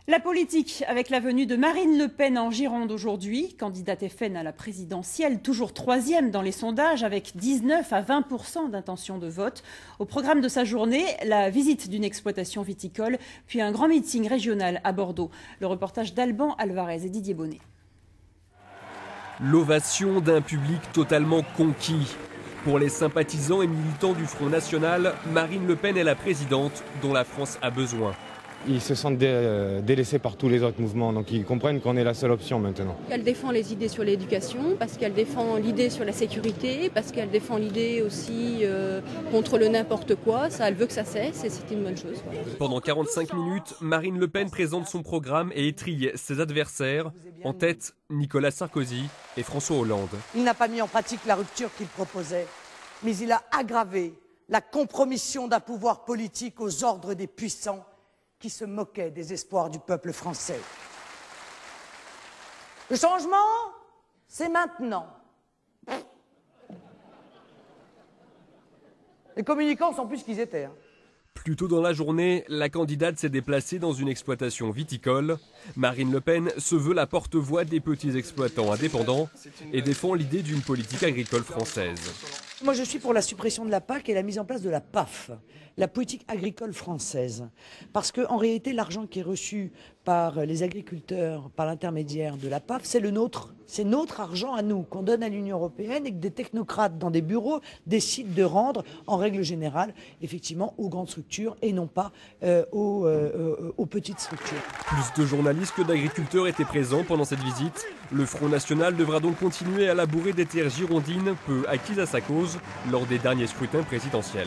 La politique, avec la venue de Marine Le Pen en Gironde aujourd'hui, candidate FN à la présidentielle, toujours troisième dans les sondages, avec 19 à 20% d'intention de vote. Au programme de sa journée, la visite d'une exploitation viticole, puis un grand meeting régional à Bordeaux. Le reportage d'Alban Alvarez et Didier Bonnet. L'ovation d'un public totalement conquis. Pour les sympathisants et militants du Front National, Marine Le Pen est la présidente dont la France a besoin. Ils se sentent délaissés par tous les autres mouvements, donc ils comprennent qu'on est la seule option maintenant. Elle défend les idées sur l'éducation, parce qu'elle défend l'idée sur la sécurité, parce qu'elle défend l'idée aussi contre le n'importe quoi. Ça, elle veut que ça cesse et c'est une bonne chose. Pendant 45 minutes, Marine Le Pen présente son programme et étrille ses adversaires. En tête, Nicolas Sarkozy et François Hollande. Il n'a pas mis en pratique la rupture qu'il proposait, mais il a aggravé la compromission d'un pouvoir politique aux ordres des puissants qui se moquait des espoirs du peuple français. Le changement, c'est maintenant. Les communicants sont plus ce qu'ils étaient. Plus tôt dans la journée, la candidate s'est déplacée dans une exploitation viticole. Marine Le Pen se veut la porte-voix des petits exploitants indépendants et défend l'idée d'une politique agricole française. Moi, je suis pour la suppression de la PAC et la mise en place de la PAF, la politique agricole française. Parce qu'en réalité, l'argent qui est reçu par les agriculteurs, par l'intermédiaire de la PAF, c'est le nôtre. C'est notre argent à nous, qu'on donne à l'Union européenne et que des technocrates dans des bureaux décident de rendre, en règle générale, effectivement, aux grandes structures et non pas aux petites structures. Plus de journalistes que d'agriculteurs étaient présents pendant cette visite. Le Front National devra donc continuer à labourer des terres girondines peu acquises à sa cause lors des derniers scrutins présidentiels.